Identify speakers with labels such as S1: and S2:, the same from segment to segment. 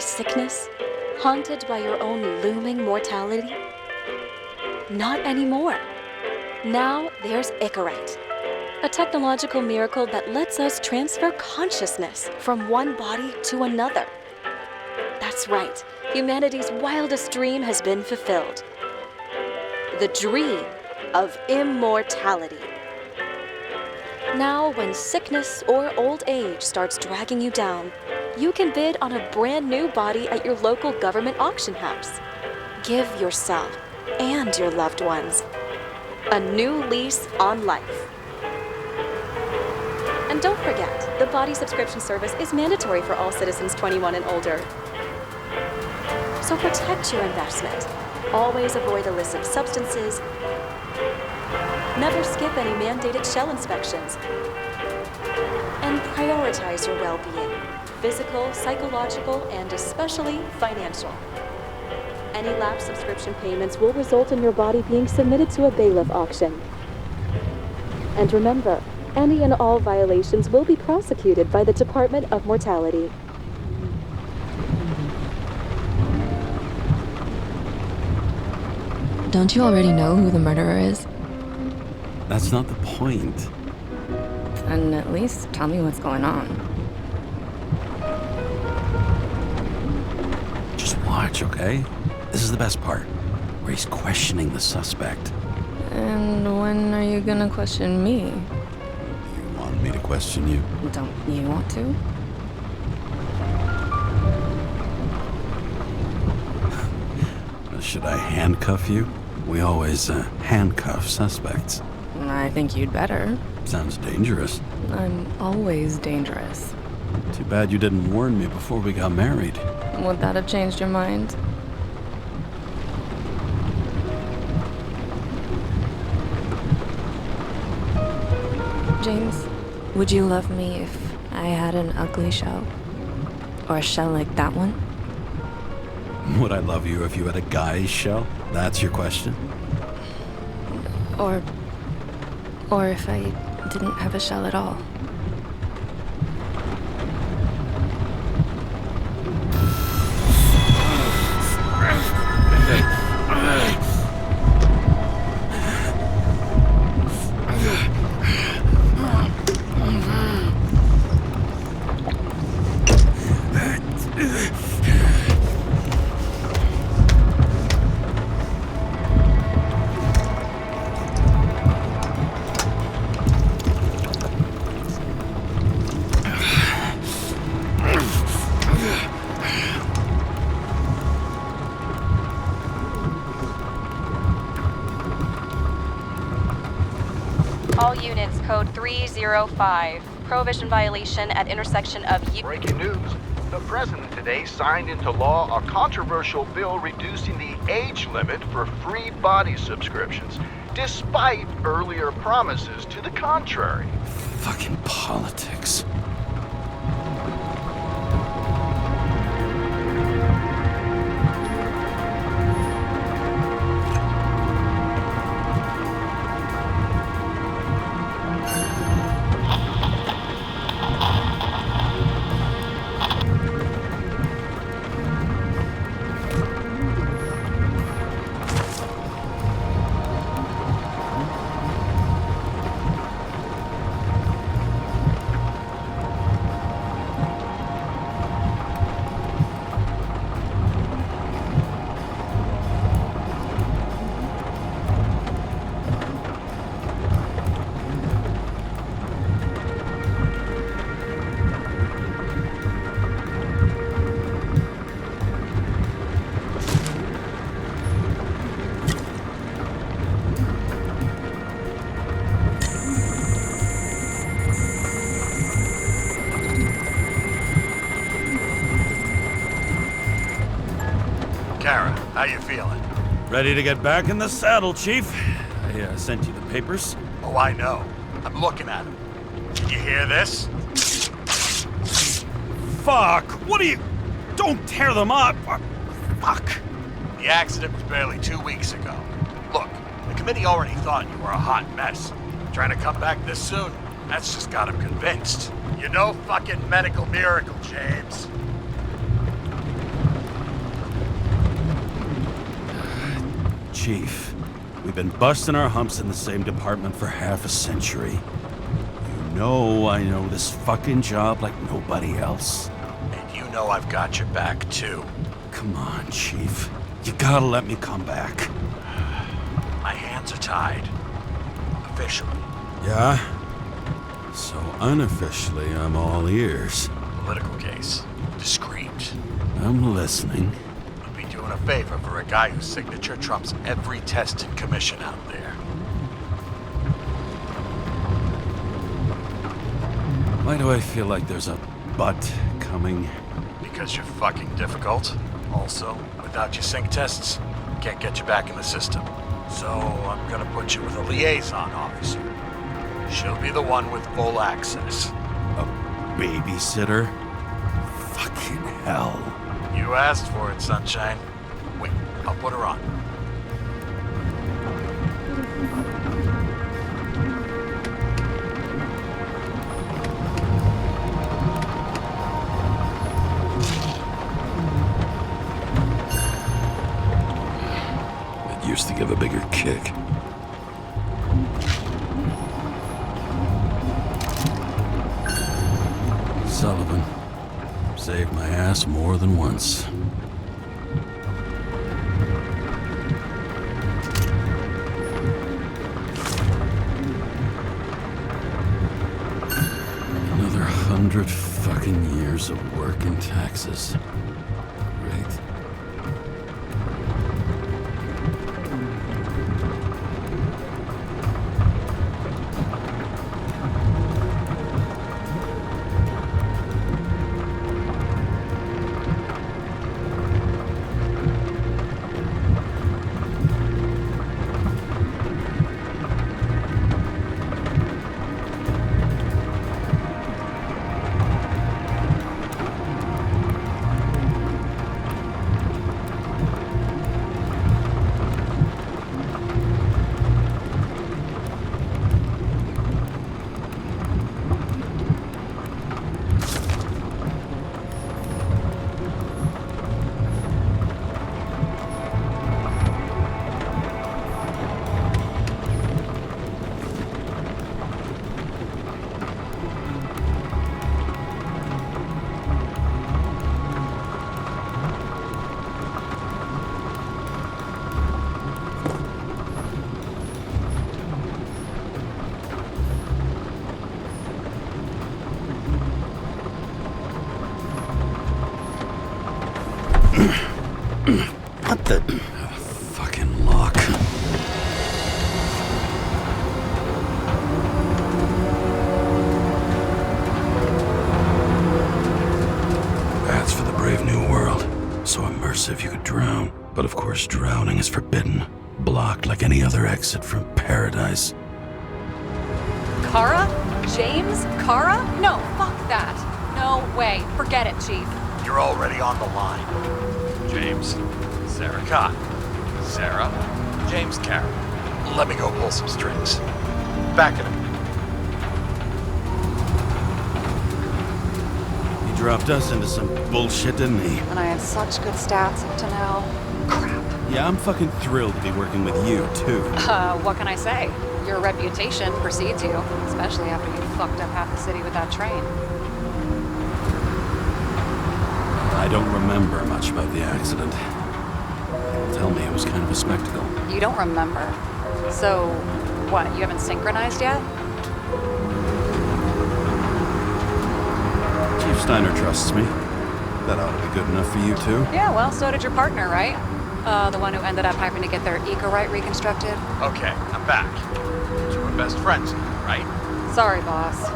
S1: sickness? Haunted by your own looming mortality? Not anymore. Now there's Icarite, a technological miracle that lets us transfer consciousness from one body to another. That's right, humanity's wildest dream has been fulfilled. The dream of immortality. Now, when sickness or old age starts dragging you down, you can bid on a brand new body at your local government auction house. Give yourself and your loved ones a new lease on life. And don't forget, the body subscription service is mandatory for all citizens 21 and older. So protect your investment. Always avoid illicit substances. Never skip any mandated shell inspections. And prioritize your well-being, physical, psychological, and especially financial. Any lapsed subscription payments will result in your body being submitted to a bailiff auction. And remember, any and all violations will be prosecuted by the Department of Mortality.
S2: Don't you already know who the murderer is?
S3: That's not the point.
S2: Then at least tell me what's going on.
S3: Just watch, okay? This is the best part, where he's questioning the suspect.
S2: And when are you gonna question me?
S3: You want me to question you?
S2: Don't you want to?
S3: Should I handcuff you? We always handcuff suspects.
S2: I think you'd better.
S3: Sounds dangerous.
S2: I'm always dangerous.
S3: Too bad you didn't warn me before we got married.
S2: Would that have changed your mind? James, would you love me if I had an ugly shell? Or a shell like that one?
S3: Would I love you if you had a guy's shell? That's your question?
S2: Or if I didn't have a shell at all.
S1: All units, code 305. Prohibition violation at intersection of
S4: Breaking news. The president today signed into law a controversial bill reducing the age limit for free body subscriptions, despite earlier promises to the contrary.
S3: Fucking politics.
S4: How you feeling?
S3: Ready to get back in the saddle, Chief. I sent you the papers.
S4: Oh, I know. I'm looking at them. You hear this?
S3: Fuck! What are you... Don't tear them up! Fuck!
S4: The accident was barely 2 weeks ago. Look, the committee already thought you were a hot mess. Trying to come back this soon, that's just got them convinced. You're no fucking medical miracle, James.
S3: Chief, we've been busting our humps in the same department for half a century. You know I know this fucking job like nobody else.
S5: And you know I've got your back, too.
S3: Come on, Chief. You gotta let me come back.
S5: My hands are tied. Officially.
S3: Yeah? So unofficially, I'm all ears.
S5: Political case. Discreet.
S3: I'm listening.
S5: Would be doing a favor for a guy whose signature trumps every test and commission out there.
S3: Why do I feel like there's a but coming?
S5: Because you're fucking difficult. Also, without your sync tests, can't get you back in the system. So I'm gonna put you with a liaison officer. She'll be the one with full access.
S3: A babysitter? Fucking hell.
S5: You asked for it, Sunshine. Wait, I'll put her on.
S3: It used to give a bigger kick. Sullivan. Saved my ass more than once. Another 100 fucking years of work and taxes. Great. What the... fucking lock. That's for the brave new world. So immersive you could drown. But of course drowning is forbidden. Blocked like any other exit from paradise.
S6: Kara? James? Kara? No, fuck that. No way. Forget it, Chief.
S5: You're already on the line. James, Sarah Cott. Sarah, James Carroll. Let me go pull some strings. Back in a minute.
S3: He dropped us into some bullshit, didn't he?
S6: And I had such good stats up to now. Crap.
S3: Yeah, I'm fucking thrilled to be working with you, too.
S6: What can I say? Your reputation precedes you, especially after you fucked up half the city with that train.
S3: I don't remember much about the accident. Tell me, it was kind of a spectacle.
S6: You don't remember. So, what, you haven't synchronized yet?
S3: Chief Steiner trusts me. That ought to be good enough for you, too.
S6: Yeah, well, so did your partner, right? The one who ended up having to get their eco-right reconstructed.
S5: Okay, I'm back. So we're best friends now, right?
S6: Sorry, boss.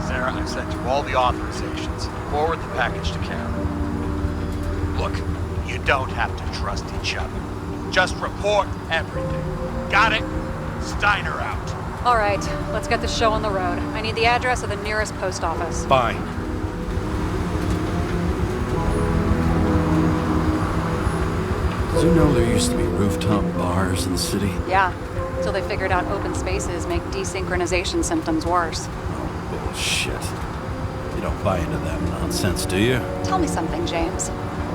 S5: Sarah, I've sent you all the authorizations. Forward the package to Carol. Look, you don't have to trust each other. Just report everything. Got it? Steiner out.
S6: All right, let's get the show on the road. I need the address of the nearest post office.
S3: Fine. Did you know there used to be rooftop bars in the city?
S6: Yeah, till they figured out open spaces make desynchronization symptoms worse.
S3: Oh, bullshit. You don't buy into that nonsense, do you?
S6: Tell me something, James.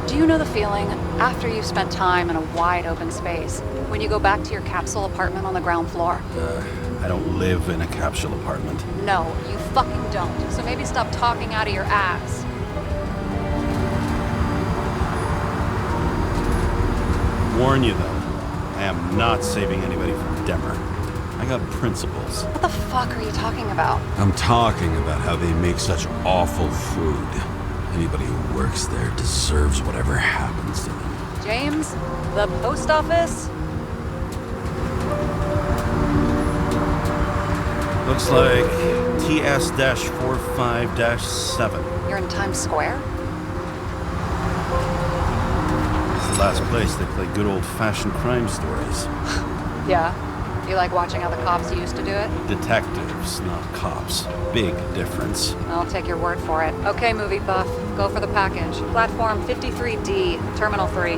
S6: Do you know the feeling after you've spent time in a wide open space when you go back to your capsule apartment on the ground floor?
S3: I don't live in a capsule apartment.
S6: No, you fucking don't. So maybe stop talking out of your ass.
S3: Warn you though, I am not saving anybody from Demer. I got principles.
S6: What the fuck are you talking about?
S3: I'm talking about how they make such awful food. Anybody who works there deserves whatever happens to them.
S6: James, the post office?
S3: Looks like TS-45-7.
S6: You're in Times Square?
S3: It's the last place they play good old-fashioned crime stories.
S6: Yeah. You like watching how the cops used to do it?
S3: Detectives, not cops. Big difference.
S6: I'll take your word for it. Okay, movie buff. Go for the package. Platform 53D, Terminal 3.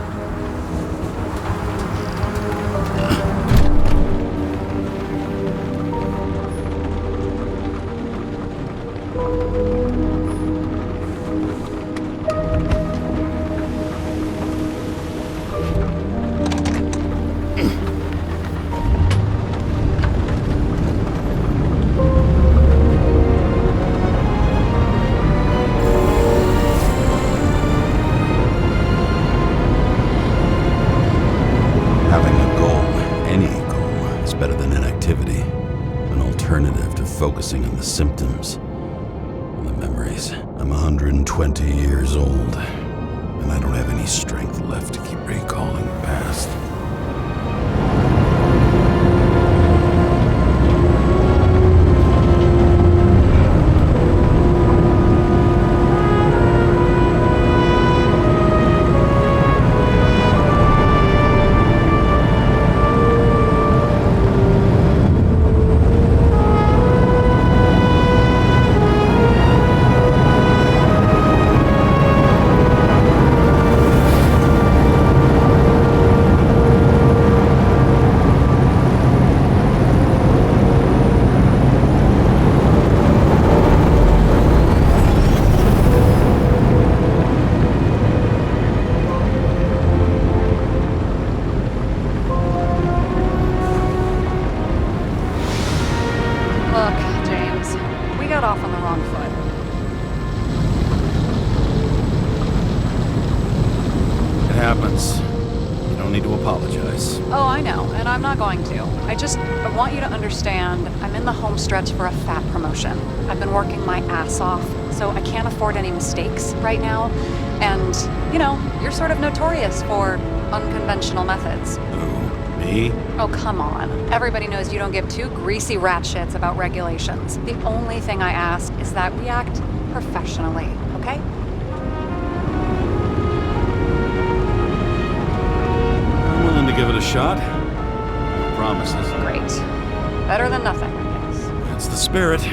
S3: Focusing on the symptoms and the memories. I'm 120 years old, and I don't have any strength left to keep recalling the past.
S6: I want you to understand, I'm in the home stretch for a fat promotion. I've been working my ass off, so I can't afford any mistakes right now. And, you know, you're sort of notorious for unconventional methods.
S3: Who, me?
S6: Oh, come on. Everybody knows you don't give two greasy rat shits about regulations. The only thing I ask is that we act professionally, okay?
S3: I'm willing to give it a shot. No promises.
S6: Great. Better than nothing, I guess.
S3: That's the spirit.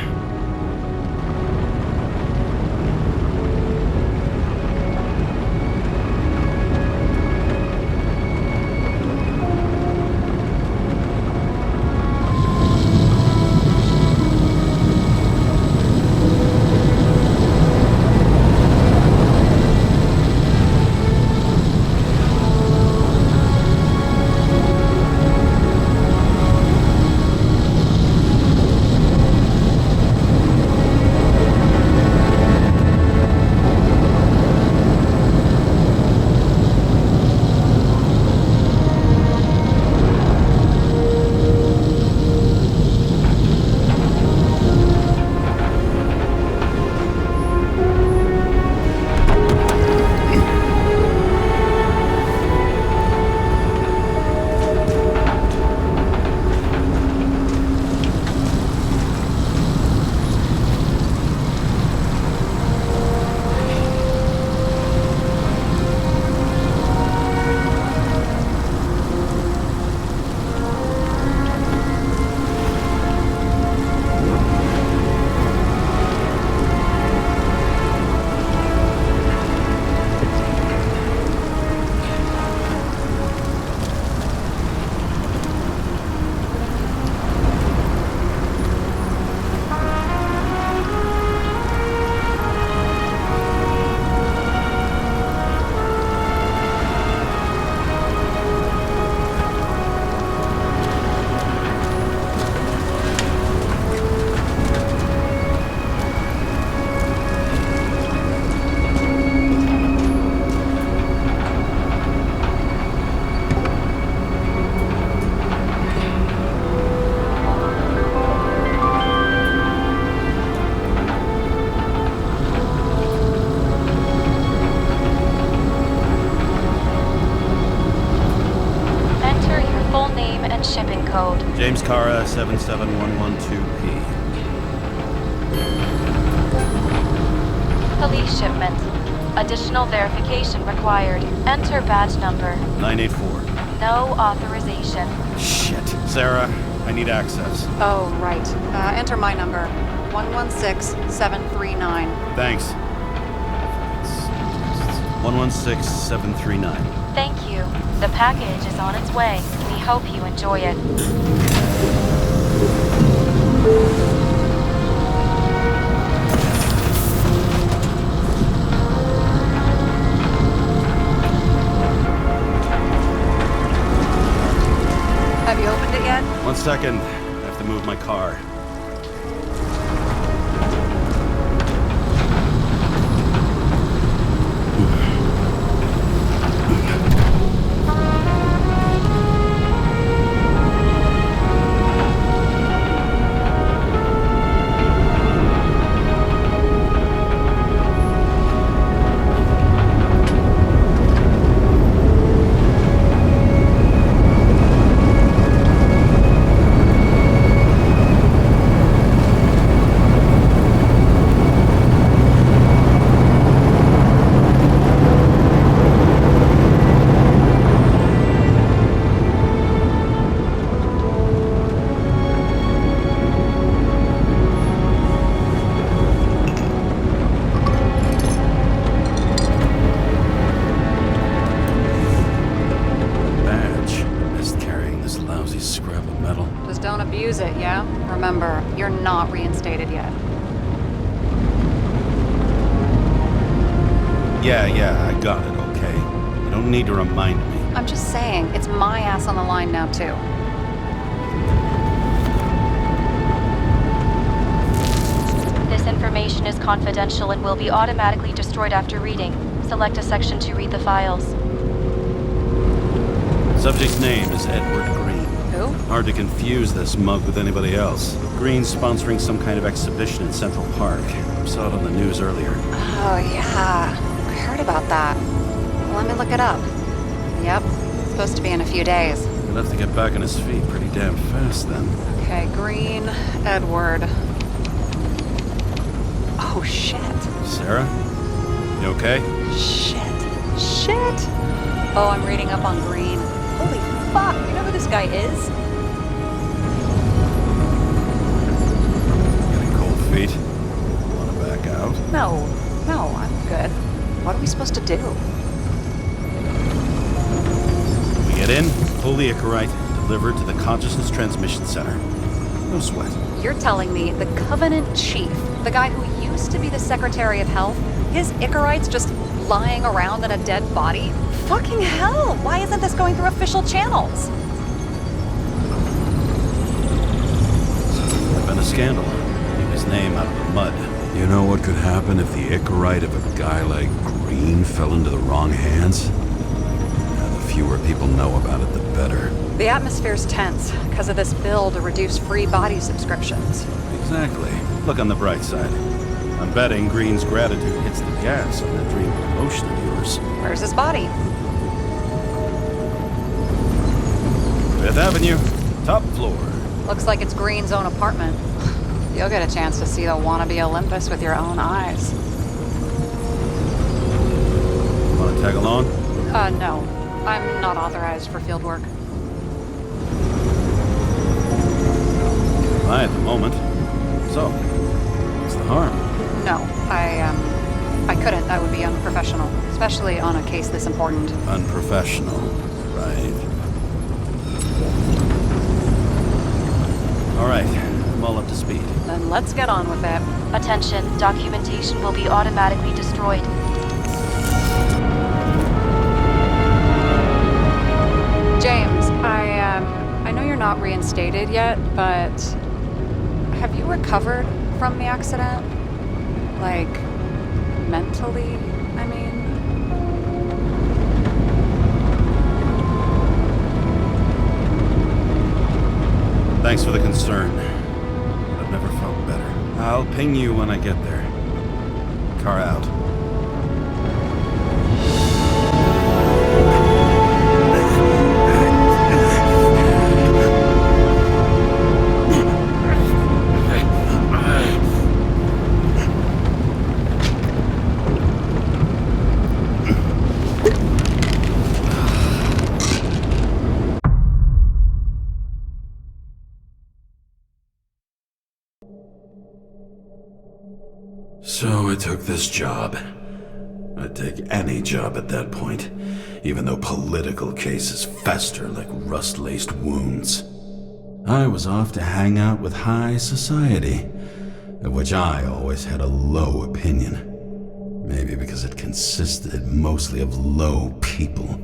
S1: shipping code.
S3: James Cara 77112P.
S1: Police shipment. Additional verification required. Enter badge number.
S3: 984.
S1: No authorization.
S3: Shit. Sarah, I need access.
S6: Oh, right. Enter my number. 116739.
S3: Thanks. 116739.
S1: Thank you. The package is on its way. We hope you enjoy it.
S6: Have you opened it yet?
S3: 1 second. I have to move my car.
S6: Abuse it, yeah? Remember, you're not reinstated yet.
S3: Yeah, I got it, okay? You don't need to remind me.
S6: I'm just saying, it's my ass on the line now, too.
S1: This information is confidential and will be automatically destroyed after reading. Select a section to read the files.
S3: Subject's name is Edward Green.
S6: Who?
S3: Hard to confuse this mug with anybody else. Green's sponsoring some kind of exhibition in Central Park. Saw it on the news earlier.
S6: Oh, yeah. I heard about that. Let me look it up. Yep. It's supposed to be in a few days.
S3: He'll have to get back on his feet pretty damn fast then.
S6: Okay, Green, Edward. Oh, shit.
S3: Sarah? You okay?
S6: Shit. Oh, I'm reading up on Green. Holy fuck, you know who this guy is?
S3: Getting cold feet? Wanna back out?
S6: No, I'm good. What are we supposed to do?
S3: We get in, pull the Icarite, and deliver it to the Consciousness Transmission Center. No sweat.
S6: You're telling me the Covenant Chief, the guy who used to be the Secretary of Health, his Icarite's just lying around in a dead body? Fucking hell! Why isn't this going through official channels?
S3: It's been a scandal. Keep his name out of the mud. You know what could happen if the Icarite of a guy like Green fell into the wrong hands? The fewer people know about it, the better.
S6: The atmosphere's tense because of this bill to reduce free body subscriptions.
S3: Exactly. Look on the bright side. I'm betting Green's gratitude hits the gas on that dream promotion of yours.
S6: Where's his body?
S3: 5th Avenue, top floor.
S6: Looks like it's Green's own apartment. You'll get a chance to see the wannabe Olympus with your own eyes.
S3: Wanna tag along?
S6: No. I'm not authorized for field work.
S3: Am I at the moment. So, what's the harm?
S6: No, I couldn't. That would be unprofessional, especially on a case this important.
S3: Unprofessional, right. All right, I'm all up to speed.
S6: Then let's get on with it.
S1: Attention, documentation will be automatically destroyed.
S6: James, I know you're not reinstated yet, but have you recovered from the accident? Like, mentally, I mean?
S3: Thanks for the concern. I've never felt better. I'll ping you when I get there. Car out. So I took this job. I'd take any job at that point, even though political cases fester like rust-laced wounds. I was off to hang out with high society, of which I always had a low opinion. Maybe because it consisted mostly of low people.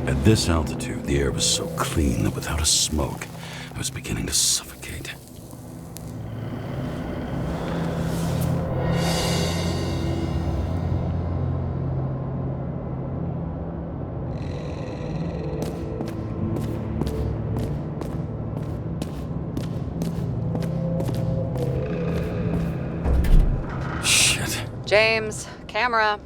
S3: At this altitude, the air was so clean that without a smoke, I was beginning to suffocate. Shit.
S6: James, camera.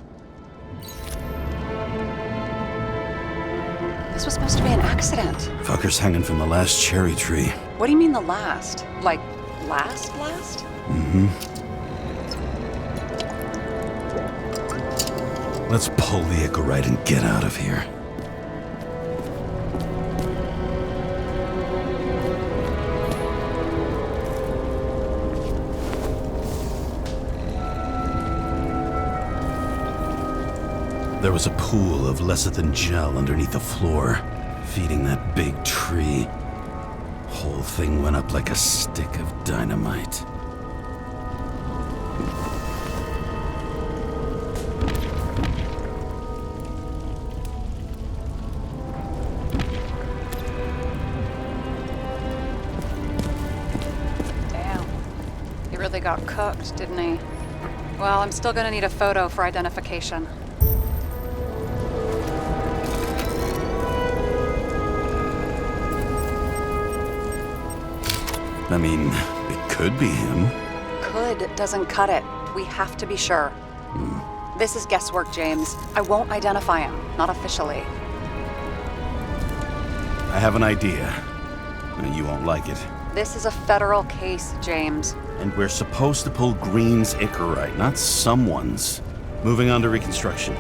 S6: This was supposed to be an accident.
S3: Fuckers hanging from the last cherry tree.
S6: What do you mean the last? Like, last?
S3: Mm-hmm. Let's pull the Icarite and get out of here. There was a pool of lecithin gel underneath the floor, feeding that big tree. Whole thing went up like a stick of dynamite.
S6: Damn. He really got cooked, didn't he? Well, I'm still gonna need a photo for identification.
S3: I mean, it could be him.
S6: Could doesn't cut it. We have to be sure. This is guesswork, James. I won't identify him, not officially.
S3: I have an idea. You won't like it.
S6: This is a federal case, James.
S3: And we're supposed to pull Green's Icarite, not someone's. Moving on to reconstruction.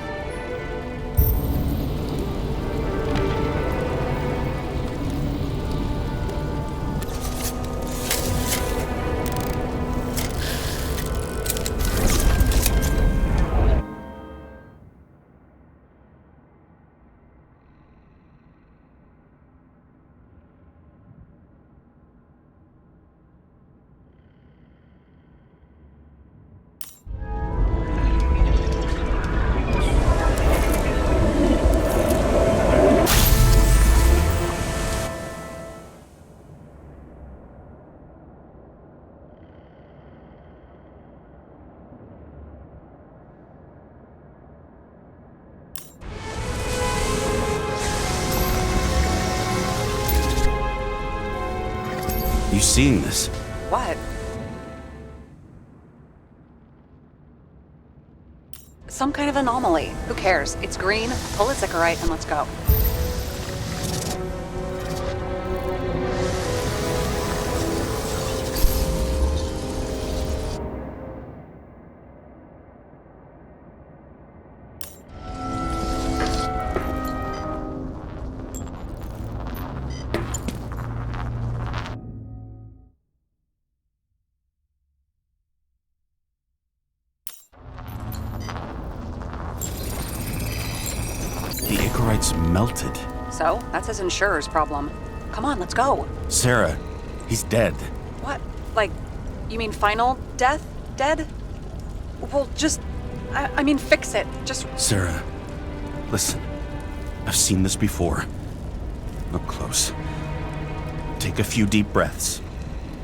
S3: You seeing this?
S6: What? Some kind of anomaly. Who cares? It's green, pull its Icarite, and let's go.
S3: The Icarite's melted.
S6: So, that's his insurer's problem. Come on, let's go.
S3: Sarah, he's dead.
S6: What? Like, you mean final death? Dead? Well, just... I mean, fix it. Just...
S3: Sarah, listen. I've seen this before. Look close. Take a few deep breaths.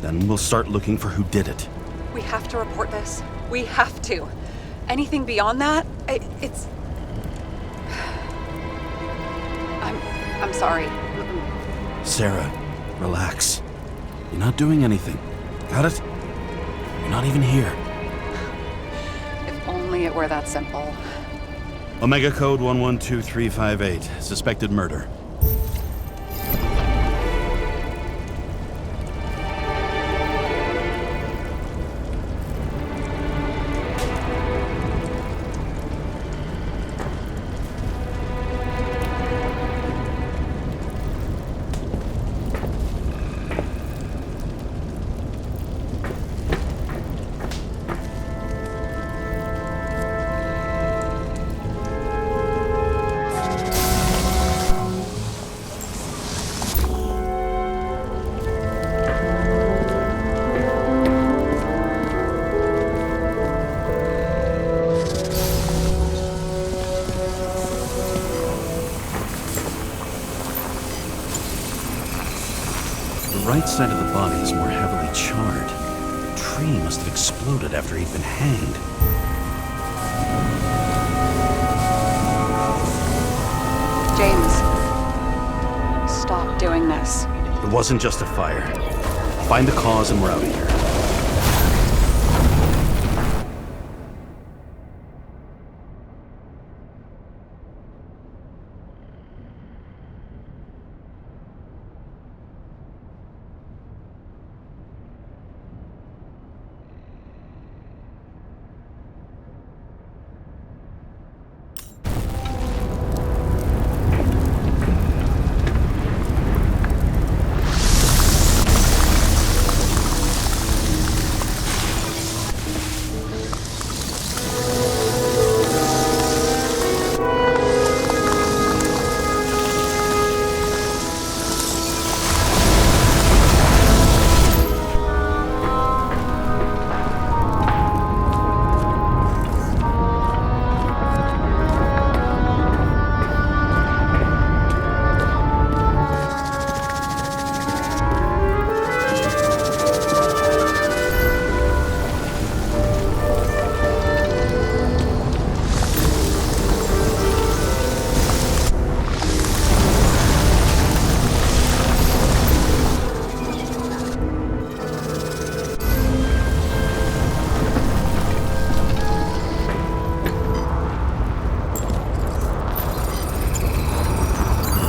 S3: Then we'll start looking for who did it.
S6: We have to report this. We have to. Anything beyond that, it's... I'm sorry.
S3: Sarah, relax. You're not doing anything. Got it? You're not even here.
S6: If only it were that simple.
S3: Omega code 112358. Suspected murder. right side of the body is more heavily charred. The tree must have exploded after he'd been hanged.
S6: James, stop doing this.
S3: It wasn't just a fire. Find the cause and we're out of here.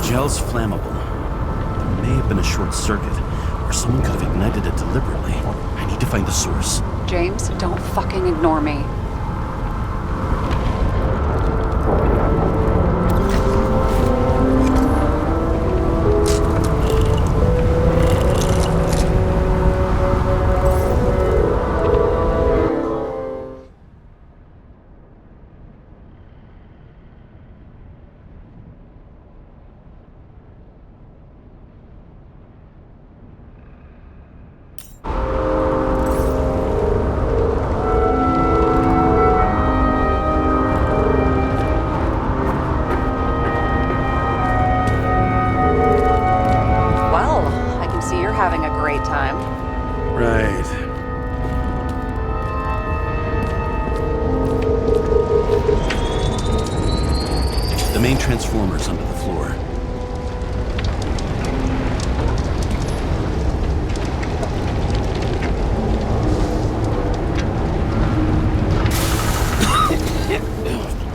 S3: Gel's flammable. There may have been a short circuit, or someone could have ignited it deliberately. I need to find the source.
S6: James, don't fucking ignore me.
S3: Transformers under the floor.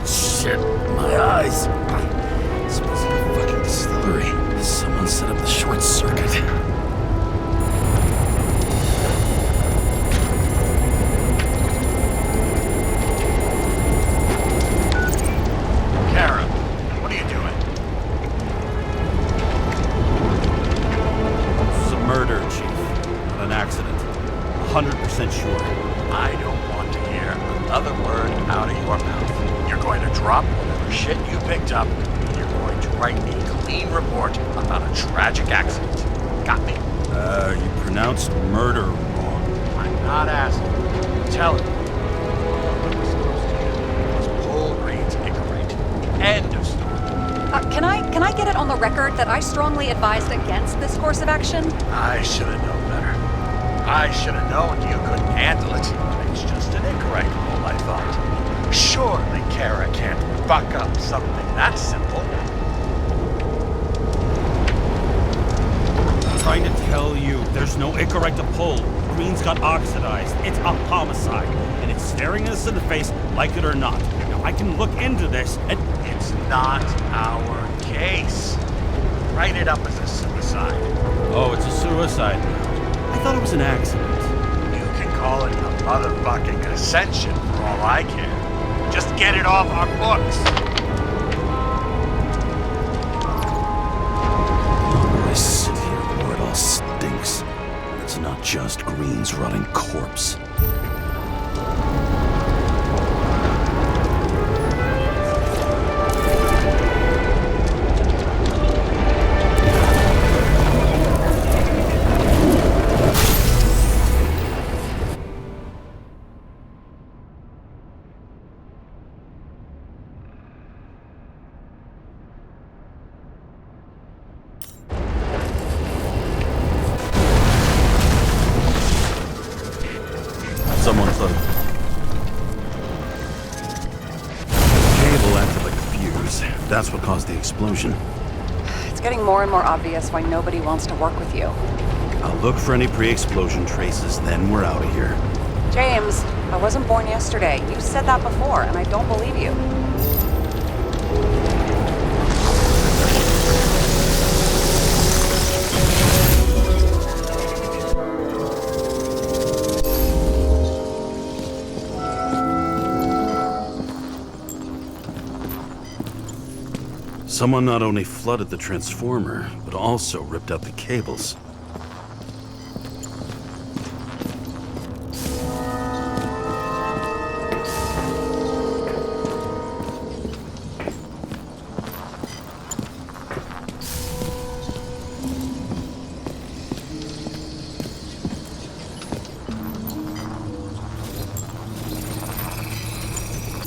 S3: Shit, my eyes. This smells like a fucking distillery. Someone set up the short circuit.
S5: Sure. I don't want to hear another word out of your mouth. You're going to drop whatever shit you picked up, and you're going to write a clean report about a tragic accident. Got me?
S3: You pronounced murder wrong.
S5: I'm not asking. Tell it. What we're supposed to do is pull Green's ignorant. End of story.
S6: Can I get it on the record that I strongly advised against this course of action?
S5: I should have known better. I should have known you couldn't handle it. It's just an incorrect rule, I thought. Surely Kara can't buck up something that simple.
S7: I'm trying to tell you, there's no incorrect to pull. Green's got oxidized. It's a homicide, and it's staring us in the face, like it or not. Now, I can look into this, and
S5: it's not our case. Write it up as a suicide.
S7: Oh, it's a suicide. I thought it was an accident.
S5: You can call it a motherfucking ascension for all I care. Just get it off our books.
S3: I sit here where it all stinks. It's not just Green's rotting corpse. that's what caused the explosion.
S6: It's getting more and more obvious why nobody wants to work with you.
S3: I'll look for any pre-explosion traces, then we're out of here.
S6: James, I wasn't born yesterday. You said that before, and I don't believe you.
S3: Someone not only flooded the transformer, but also ripped out the cables.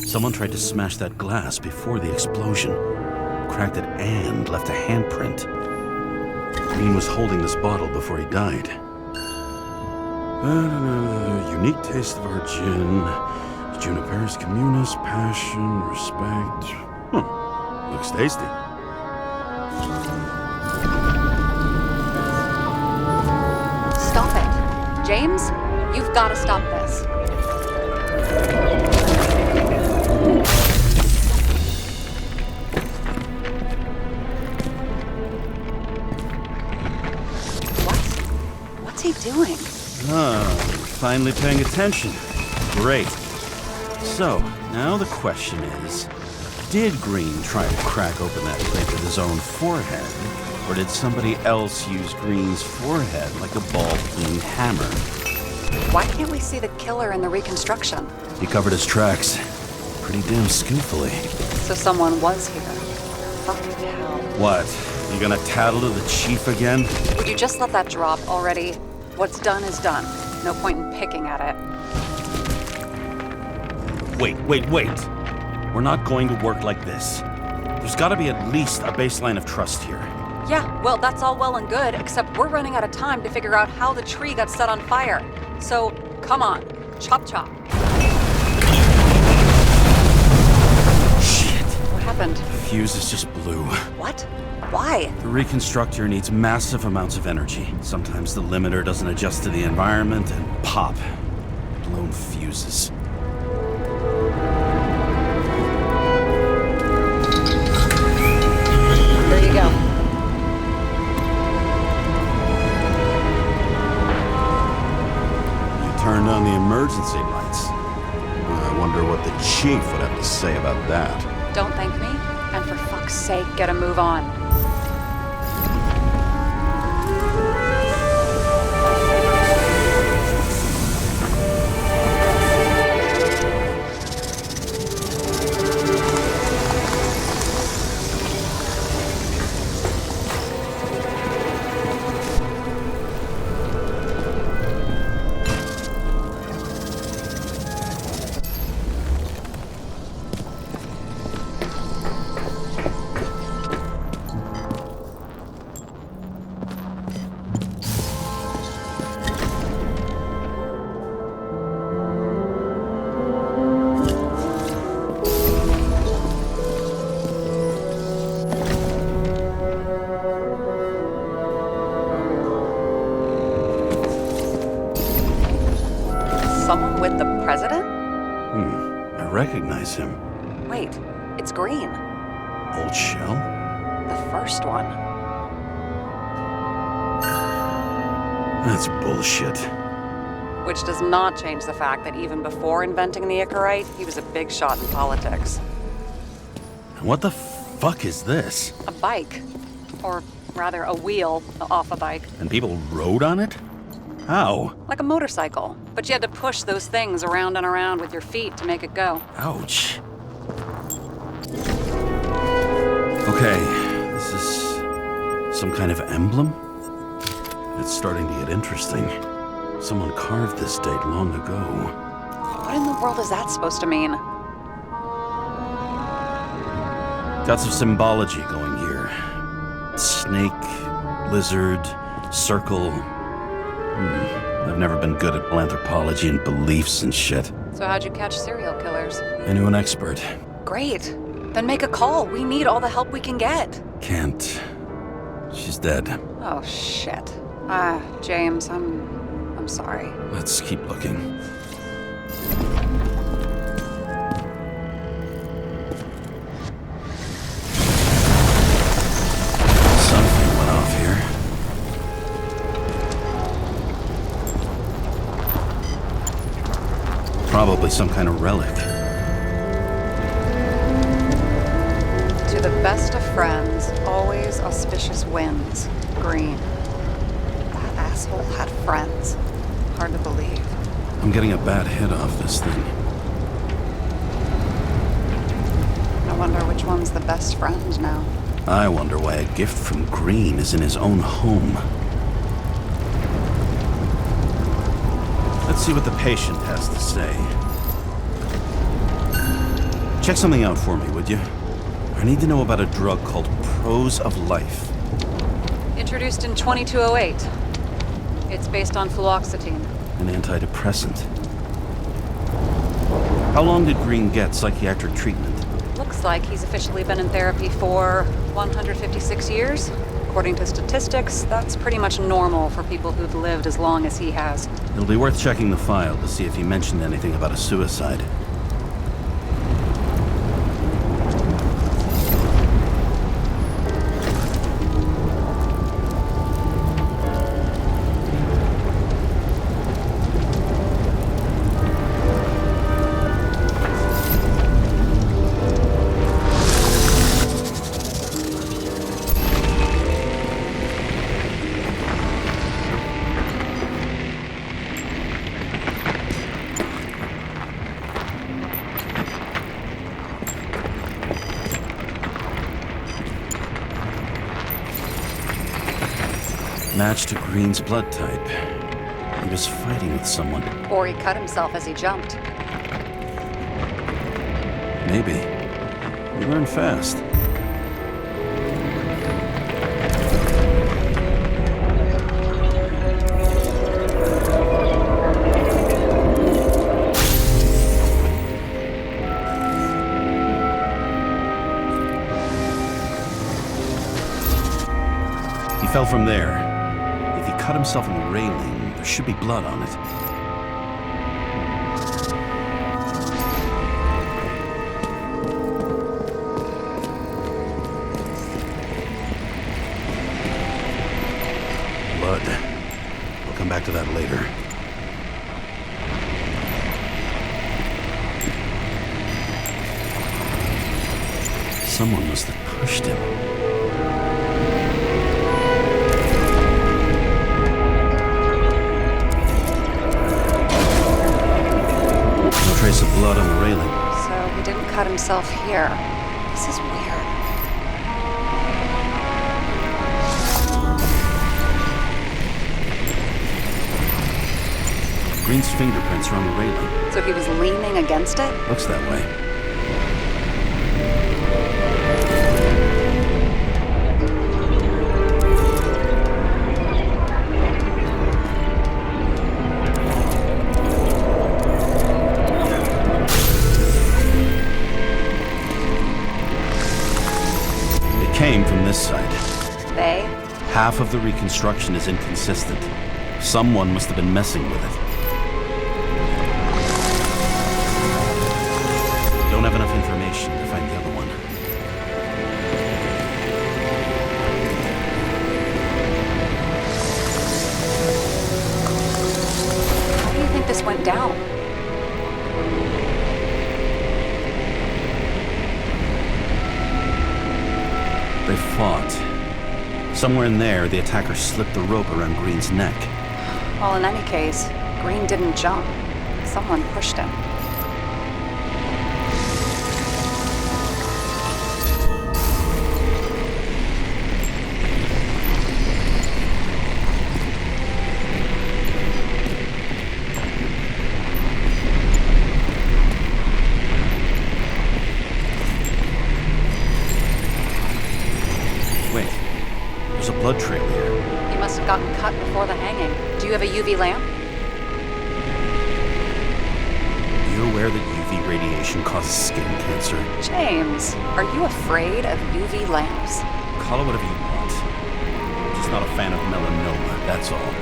S3: Someone tried to smash that glass before the explosion. Cracked it and left a handprint. Green was holding this bottle before he died. Unique taste of our gin. Juniper's communis, passion, respect. Looks tasty.
S6: Stop it. James, you've got to stop this. What's he doing?
S3: Finally paying attention. Great. So, now the question is, did Green try to crack open that plate with his own forehead? Or did somebody else use Green's forehead like a ball-peen hammer?
S6: Why can't we see the killer in the reconstruction?
S3: He covered his tracks pretty damn skillfully.
S6: So someone was here. Fucking hell.
S3: What? You gonna tattle to the chief again?
S6: Would you just let that drop already? What's done is done. No point in picking at it.
S3: Wait. We're not going to work like this. There's gotta be at least a baseline of trust here.
S6: Yeah, well, that's all well and good, except we're running out of time to figure out how the tree got set on fire. So, come on. Chop chop.
S3: Shit.
S6: What happened?
S3: The fuses just blew.
S6: What? Why?
S3: The reconstructor needs massive amounts of energy. Sometimes the limiter doesn't adjust to the environment and pop. Blown fuses.
S6: There you go.
S3: You turned on the emergency lights. I wonder what the chief would have to say about that.
S6: Don't thank me, and for fuck's sake, get a move on. Someone with the president?
S3: I recognize him.
S6: Wait, it's Green.
S3: Old shell?
S6: The first one.
S3: That's bullshit.
S6: Which does not change the fact that even before inventing the Icarite, he was a big shot in politics.
S3: What the fuck is this?
S6: A bike. Or rather, a wheel off a bike.
S3: And people rode on it? How?
S6: Like a motorcycle. But you had to push those things around and around with your feet to make it go.
S3: Ouch. Okay, this is some kind of emblem? It's starting to get interesting. Someone carved this date long ago.
S6: What in the world is that supposed to mean?
S3: Got some symbology going here. Snake, lizard, circle. I've never been good at anthropology and beliefs and shit.
S6: So how'd you catch serial killers?
S3: I knew an expert.
S6: Great. Then make a call. We need all the help we can get.
S3: Can't. She's dead.
S6: Oh, shit. James, I'm sorry.
S3: Let's keep looking. Something went off here. Probably some kind of relic.
S6: To the best of friends, always auspicious winds. Green. That asshole had friends. Hard to believe.
S3: I'm getting a bad hit off this thing.
S6: I wonder which one's the best friend now.
S3: I wonder why a gift from Green is in his own home. Let's see what the patient has to say. Check something out for me, would you? I need to know about a drug called Prose of Life.
S6: Introduced in 2208. It's based on fluoxetine.
S3: An antidepressant. How long did Green get psychiatric treatment?
S6: Looks like he's officially been in therapy for 156 years. According to statistics, that's pretty much normal for people who've lived as long as he has.
S3: It'll be worth checking the file to see if he mentioned anything about a suicide. Match to Green's blood type. He was fighting with someone.
S6: Or he cut himself as he jumped.
S3: Maybe. We learn fast. He fell from there. If he cut himself on the railing, there should be blood on it. Blood. We'll come back to that later. Someone must have pushed him. Trace of blood on the railing.
S6: So he didn't cut himself here. This is weird.
S3: Green's fingerprints are on the railing.
S6: So he was leaning against it?
S3: Looks that way. Came from this side.
S6: They?
S3: Half of the reconstruction is inconsistent. Someone must have been messing with it. Don't have enough information to find the other one.
S6: How do you think this went down?
S3: They fought. Somewhere in there, the attacker slipped the rope around Green's neck.
S6: Well, in any case, Green didn't jump. Someone pushed him.
S3: Blood trail here.
S6: He must have gotten cut before the hanging. Do you have a UV lamp?
S3: Are you aware that
S7: UV radiation causes skin cancer.
S6: James, are you afraid of UV lamps?
S7: Call it whatever you want. I'm just not a fan of melanoma, that's all.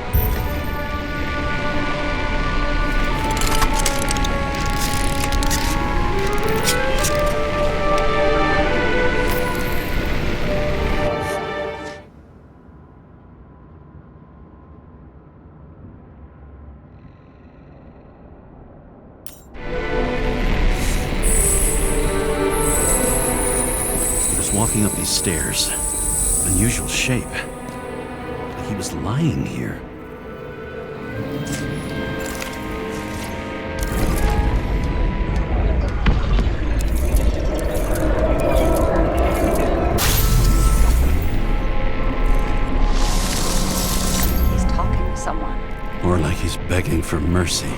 S7: Walking up these stairs. Unusual shape. Like he was lying here.
S6: He's talking to someone.
S7: Or like he's begging for mercy.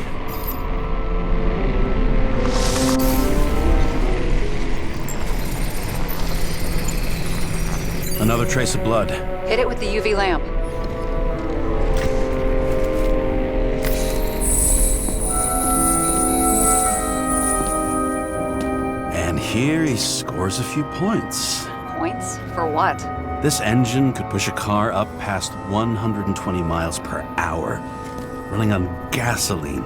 S7: Another trace of blood.
S6: Hit it with the UV lamp.
S7: And here he scores a few points.
S6: Points? For what?
S7: This engine could push a car up past 120 miles per hour, running on gasoline,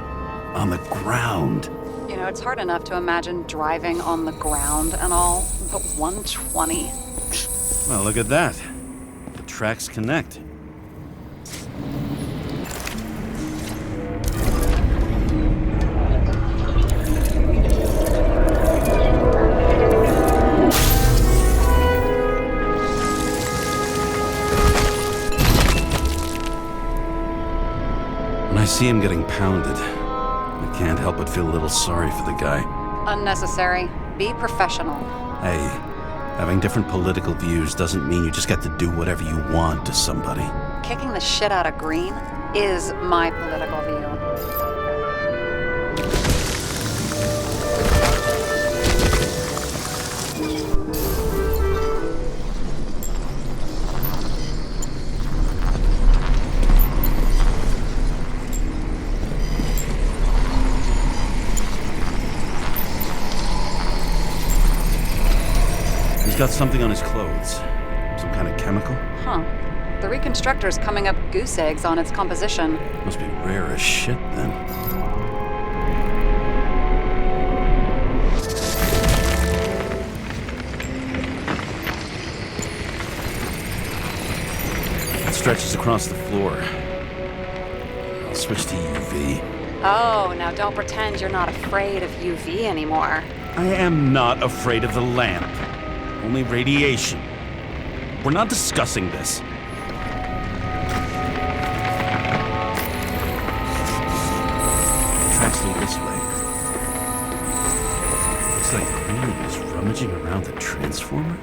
S7: on the ground.
S6: You know, it's hard enough to imagine driving on the ground and all, but 120?
S7: Well, look at that. The tracks connect. When I see him getting pounded, I can't help but feel a little sorry for the guy.
S6: Unnecessary. Be professional.
S7: Hey, having different political views doesn't mean you just get to do whatever you want to somebody.
S6: Kicking the shit out of Green is my political view.
S7: He's got something on his clothes. Some kind of chemical?
S6: Huh. The reconstructor's coming up goose eggs on its composition.
S7: Must be rare as shit, then. It stretches across the floor. I'll switch to UV.
S6: Oh, now don't pretend you're not afraid of UV anymore.
S7: I am not afraid of the lamp. Only radiation. We're not discussing this. Tracks lead this way. Looks like Green is rummaging around the transformer.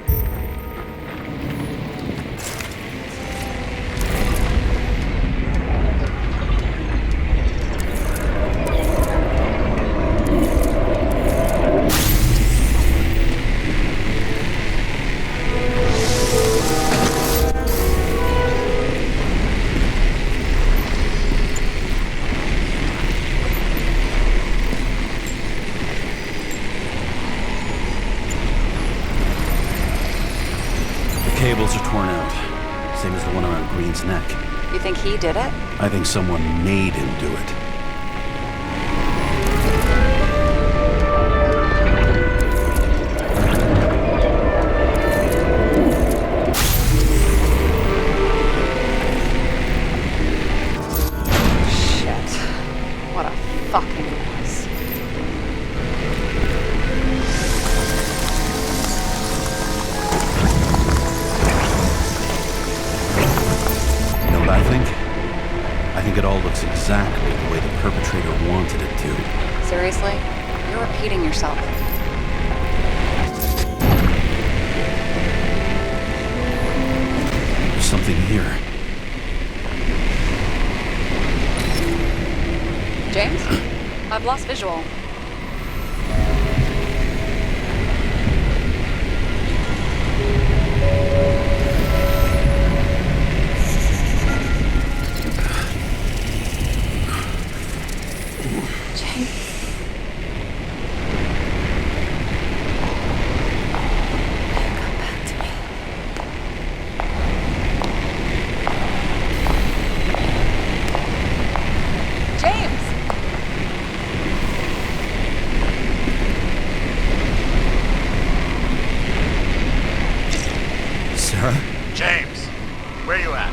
S7: Cables are torn out, same as the one around Green's neck.
S6: You think he did it?
S7: I think someone made him do it.
S6: Shit. What a fucking mess.
S7: I think it all looks exactly the way the perpetrator wanted it to.
S6: Seriously? You're repeating yourself.
S7: There's something here.
S6: James? I've lost visual.
S5: office. Where you at?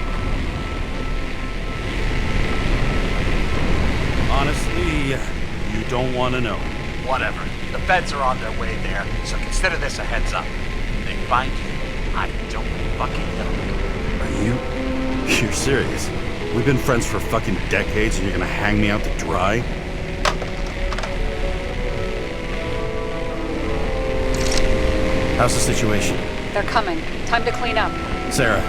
S7: Honestly, you don't want to know.
S5: Whatever. The feds are on their way there, so consider this a heads up. If they find you, I don't fucking know.
S7: Are you? You're serious? We've been friends for fucking decades and you're gonna hang me out to dry? How's the situation?
S6: They're coming. Time to clean up.
S7: Sarah,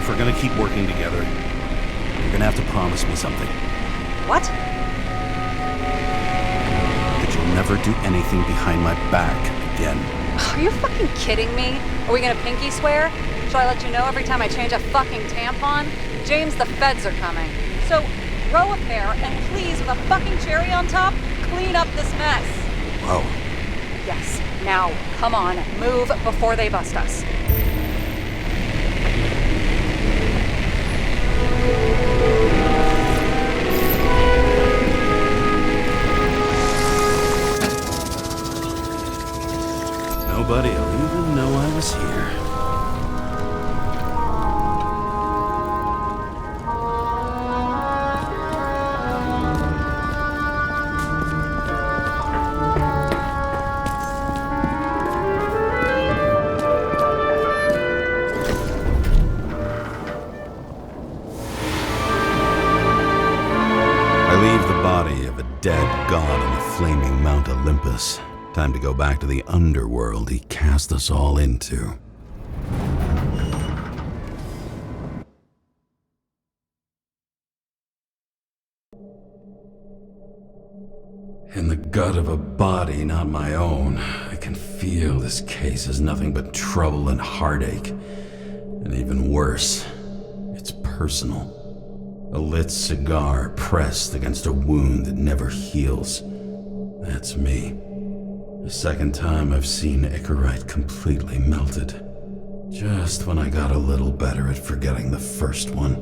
S7: if we're gonna keep working together, you're gonna have to promise me something.
S6: What?
S7: That you'll never do anything behind my back again.
S6: Are you fucking kidding me? Are we gonna pinky swear? Shall I let you know every time I change a fucking tampon? James, the feds are coming. So, grow a pair and please, with a fucking cherry on top, clean up this mess.
S7: Whoa.
S6: Yes. Now, come on, move before they bust us.
S7: Nobody'll even know I was here. Dead god on the flaming Mount Olympus. Time to go back to the underworld he cast us all into. In the gut of a body not my own, I can feel this case is nothing but trouble and heartache. And even worse, it's personal. A lit cigar pressed against a wound that never heals. That's me. The second time I've seen Icarite completely melted. Just when I got a little better at forgetting the first one.